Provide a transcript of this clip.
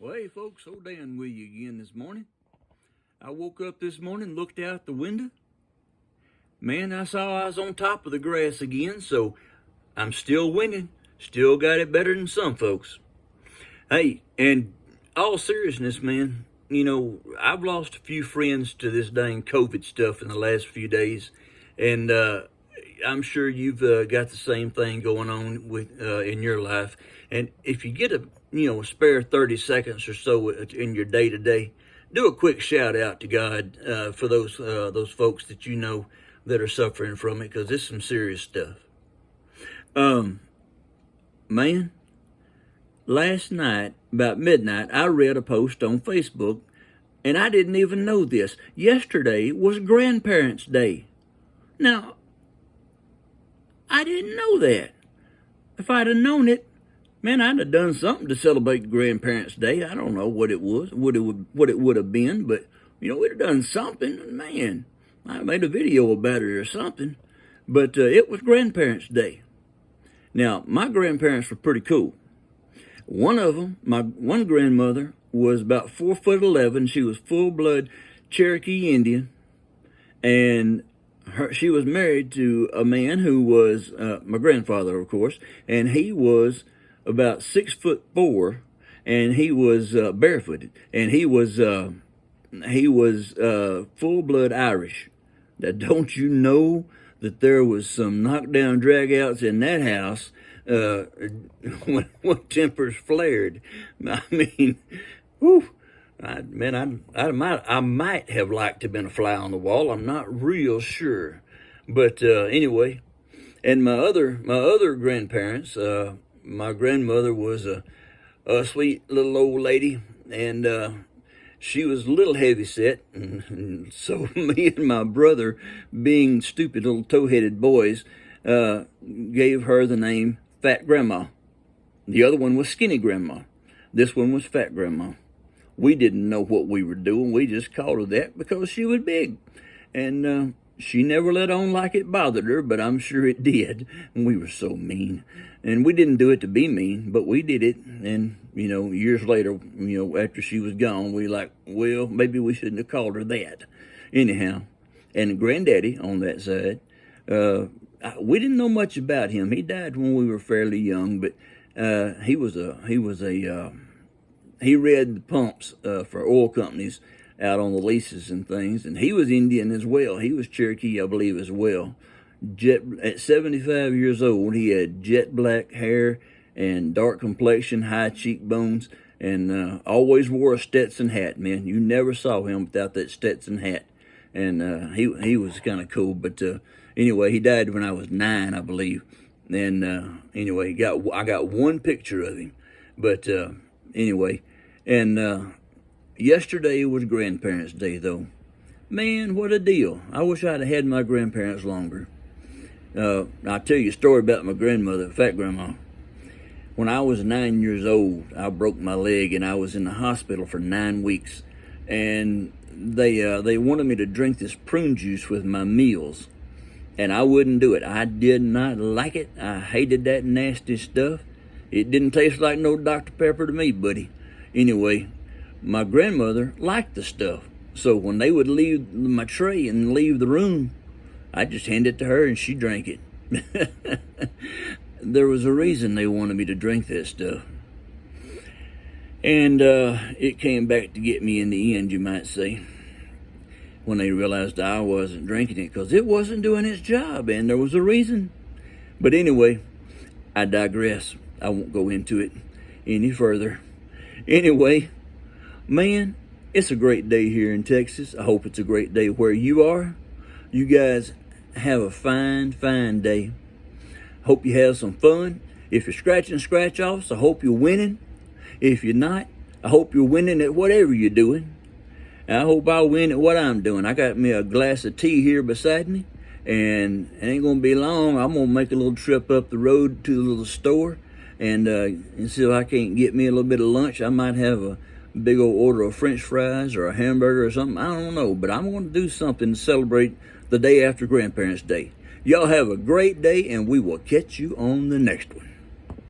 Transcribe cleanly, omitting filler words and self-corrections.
Well, hey folks, old Dan with you again this morning. I woke up this morning, looked out the window. Man, I saw I was on top of the grass again, so I'm still winning. Still got it better than some folks. Hey, and all seriousness, man, I've lost a few friends to this dang COVID stuff in the last few days, and I'm sure you've got the same thing going on with in your life. And if you get a spare 30 seconds or so in your day to day, do a quick shout out to God for those folks that you know that are suffering from it, because it's some serious stuff. Man, last night about midnight, I read a post on Facebook, and I didn't even know this. Yesterday was Grandparents' Day. Now, I didn't know that. If I'd have known it, man, I'd have done something to celebrate Grandparents' Day. I don't know what it was, what it would have been, but we'd have done something. Man, I made a video about it or something. But it was Grandparents' Day. Now, my grandparents were pretty cool. One of them, my one grandmother, was about 4'11". She was full-blood Cherokee Indian, and she was married to a man who was my grandfather, of course, and he was about 6'4", and he was barefooted, and he was full-blood Irish. Now, don't you know that there was some knockdown drag-outs in that house when tempers flared? I mean, whew. I might have liked to have been a fly on the wall. I'm not real sure, but anyway. And my other grandparents, my grandmother was a sweet little old lady, and she was a little heavy set, and so me and my brother, being stupid little toe-headed boys, gave her the name Fat Grandma. The other one was Skinny Grandma. This one was Fat Grandma. We didn't know what we were doing. We just called her that because she was big. And she never let on like it bothered her, but I'm sure it did. And we were so mean. And we didn't do it to be mean, but we did it. And, years later, after she was gone, we like, well, maybe we shouldn't have called her that. Anyhow, and Granddaddy on that side, we didn't know much about him. He died when we were fairly young, but he read the pumps for oil companies out on the leases and things, and he was Indian as well. He was Cherokee, I believe, as well. At 75 years old, he had jet black hair and dark complexion, high cheekbones, and always wore a Stetson hat, man. You never saw him without that Stetson hat, and he was kind of cool. But anyway, he died when I was 9, I believe. And anyway, I got one picture of him, but anyway. And yesterday was Grandparents' Day, though. Man, what a deal. I wish I'd have had my grandparents longer. I'll tell you a story about my grandmother, Fat Grandma. When I was 9 years old, I broke my leg, and I was in the hospital for 9 weeks. And they wanted me to drink this prune juice with my meals, and I wouldn't do it. I did not like it. I hated that nasty stuff. It didn't taste like no Dr. Pepper to me, buddy. Anyway, my grandmother liked the stuff, so when they would leave my tray and leave the room, I just handed it to her and she drank it. There was a reason they wanted me to drink that stuff. And it came back to get me in the end, you might say, when they realized I wasn't drinking it, because it wasn't doing its job, and there was a reason. But anyway, I digress. I won't go into it any further. Anyway, man, it's a great day here in Texas. I hope it's a great day where you are. You guys have a fine, fine day. Hope you have some fun. If you're scratching scratch-offs, I hope you're winning. If you're not, I hope you're winning at whatever you're doing. And I hope I'll win at what I'm doing. I got me a glass of tea here beside me, and it ain't going to be long. I'm going to make a little trip up the road to the little store, and see if I can't get me a little bit of lunch. I might have a big old order of French fries or a hamburger or something. I don't know, but I'm going to do something to celebrate the day after Grandparents' Day. Y'all have a great day, and we will catch you on the next one.